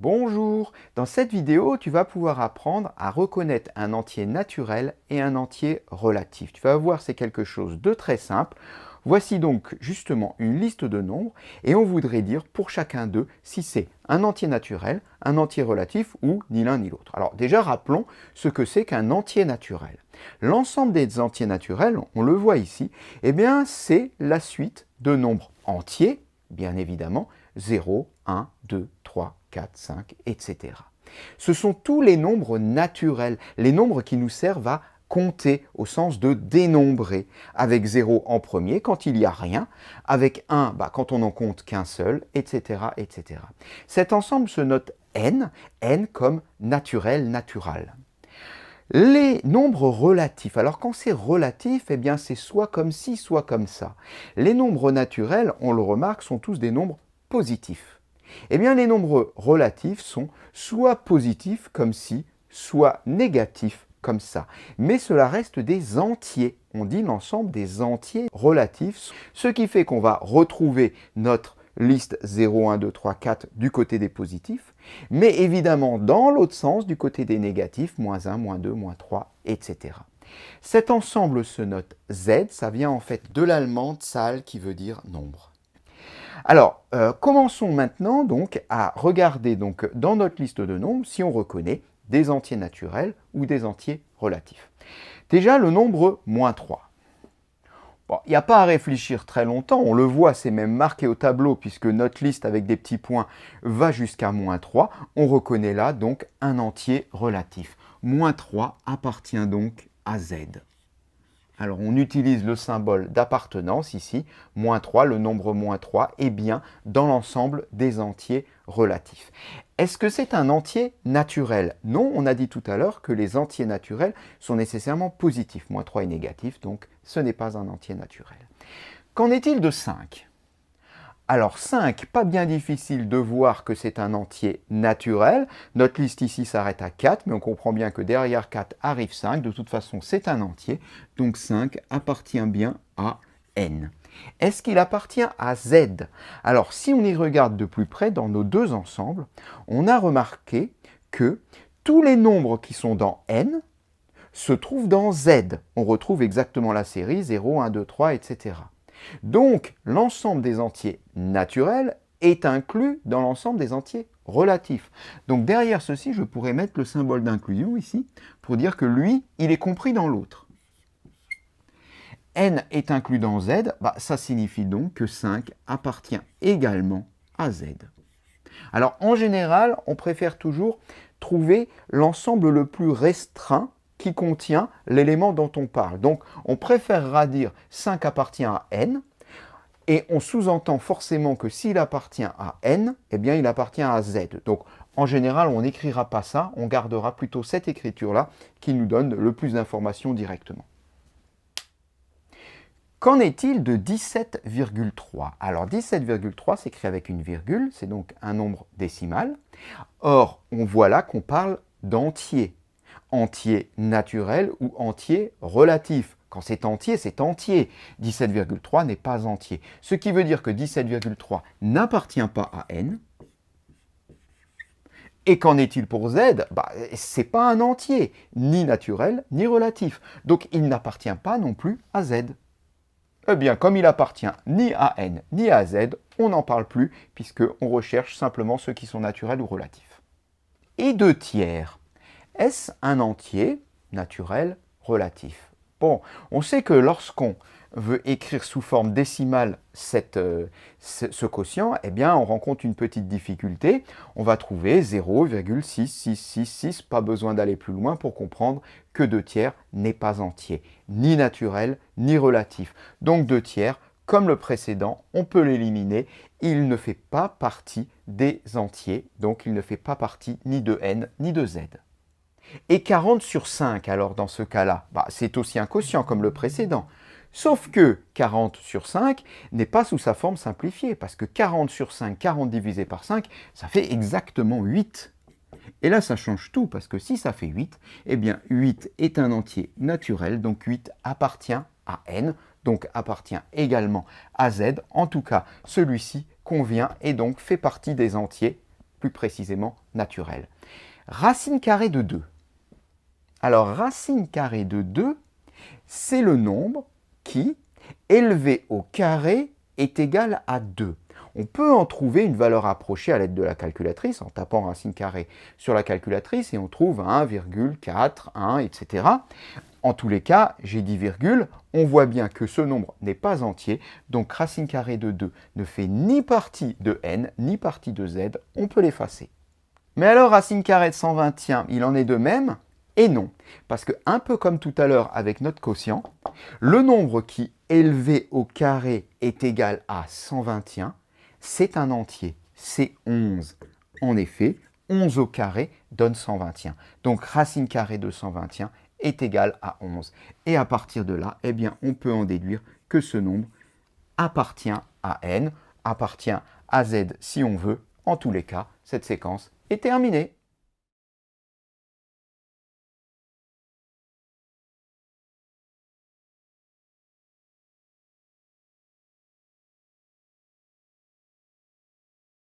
Bonjour! Dans cette vidéo, tu vas pouvoir apprendre à reconnaître un entier naturel et un entier relatif. Tu vas voir, c'est quelque chose de très simple. Voici donc justement une liste de nombres et on voudrait dire pour chacun d'eux si c'est un entier naturel, un entier relatif ou ni l'un ni l'autre. Alors déjà, rappelons ce que c'est qu'un entier naturel. L'ensemble des entiers naturels, on le voit ici, eh bien c'est la suite de nombres entiers, bien évidemment, 0, 1, 2, 3, 4, 5, etc. Ce sont tous les nombres naturels, les nombres qui nous servent à compter au sens de dénombrer, avec 0 en premier quand il n'y a rien, avec 1 quand on n'en compte qu'un seul, etc., etc. Cet ensemble se note n, n comme naturel, natural. Les nombres relatifs, alors quand c'est relatif, eh bien c'est soit comme ci, soit comme ça. Les nombres naturels, on le remarque, sont tous des nombres positifs. Eh bien les nombres relatifs sont soit positifs comme ci, soit négatifs comme ça. Mais cela reste des entiers. On dit l'ensemble des entiers relatifs, ce qui fait qu'on va retrouver notre liste 0, 1, 2, 3, 4 du côté des positifs, mais évidemment dans l'autre sens, du côté des négatifs, moins 1, moins 2, moins 3, etc. Cet ensemble se note Z, ça vient en fait de l'allemand Zahl qui veut dire nombre. Alors, commençons maintenant donc à regarder donc, dans notre liste de nombres si on reconnaît des entiers naturels ou des entiers relatifs. Déjà, le nombre moins 3. Bon, il n'y a pas à réfléchir très longtemps, on le voit, c'est même marqué au tableau puisque notre liste avec des petits points va jusqu'à moins 3. On reconnaît là donc un entier relatif. Moins 3 appartient donc à Z. Alors on utilise le symbole d'appartenance ici, moins 3, le nombre moins 3 est bien dans l'ensemble des entiers relatifs. Est-ce que c'est un entier naturel? Non, on a dit tout à l'heure que les entiers naturels sont nécessairement positifs. Moins 3 est négatif, donc ce n'est pas un entier naturel. Qu'en est-il de 5? Alors 5, pas bien difficile de voir que c'est un entier naturel. Notre liste ici s'arrête à 4, mais on comprend bien que derrière 4 arrive 5. De toute façon, c'est un entier. Donc 5 appartient bien à n. Est-ce qu'il appartient à z? Alors si on y regarde de plus près dans nos deux ensembles, on a remarqué que tous les nombres qui sont dans n se trouvent dans z. On retrouve exactement la série 0, 1, 2, 3, etc. Donc, l'ensemble des entiers naturels est inclus dans l'ensemble des entiers relatifs. Donc, derrière ceci, je pourrais mettre le symbole d'inclusion ici, pour dire que lui, il est compris dans l'autre. N est inclus dans Z, ça signifie donc que 5 appartient également à Z. Alors, en général, on préfère toujours trouver l'ensemble le plus restreint qui contient l'élément dont on parle. Donc, on préférera dire 5 appartient à n, et on sous-entend forcément que s'il appartient à n, eh bien, il appartient à z. Donc, en général, on n'écrira pas ça, on gardera plutôt cette écriture-là qui nous donne le plus d'informations directement. Qu'en est-il de 17,3? Alors 17,3 s'écrit avec une virgule, c'est donc un nombre décimal. Or, on voit là qu'on parle d'entier. Entier naturel ou entier relatif. Quand c'est entier, c'est entier. 17,3 n'est pas entier. Ce qui veut dire que 17,3 n'appartient pas à n. Et qu'en est-il pour z? Ce n'est pas un entier, ni naturel, ni relatif. Donc il n'appartient pas non plus à z. Eh bien, comme il appartient ni à n, ni à z, on n'en parle plus, puisqu'on recherche simplement ceux qui sont naturels ou relatifs. Et 2 tiers. Est-ce un entier naturel relatif? Bon, on sait que lorsqu'on veut écrire sous forme décimale ce quotient, eh bien, on rencontre une petite difficulté. On va trouver 0,6666, pas besoin d'aller plus loin pour comprendre que 2 tiers n'est pas entier, ni naturel, ni relatif. Donc 2 tiers, comme le précédent, on peut l'éliminer. Il ne fait pas partie des entiers, donc il ne fait pas partie ni de n, ni de z. Et 40 sur 5, alors dans ce cas-là, c'est aussi un quotient comme le précédent. Sauf que 40 sur 5 n'est pas sous sa forme simplifiée, parce que 40 sur 5, 40 divisé par 5, ça fait exactement 8. Et là, ça change tout, parce que si ça fait 8, eh bien 8 est un entier naturel, donc 8 appartient à n, donc appartient également à z. En tout cas, celui-ci convient et donc fait partie des entiers plus précisément naturelle. Racine carrée de 2. Alors, racine carrée de 2, c'est le nombre qui, élevé au carré, est égal à 2. On peut en trouver une valeur approchée à l'aide de la calculatrice en tapant racine carrée sur la calculatrice et on trouve 1,4, 1, etc. En tous les cas, j'ai dit virgule, on voit bien que ce nombre n'est pas entier, donc racine carrée de 2 ne fait ni partie de n, ni partie de z, on peut l'effacer. Mais alors racine carrée de 120, il en est de même? Et non, parce que un peu comme tout à l'heure avec notre quotient, le nombre qui, élevé au carré, est égal à 121, c'est un entier, c'est 11. En effet, 11 au carré donne 121. Donc racine carrée de 121 est égal à 11. Et à partir de là, eh bien, on peut en déduire que ce nombre appartient à n, appartient à z si on veut. En tous les cas, cette séquence est terminée.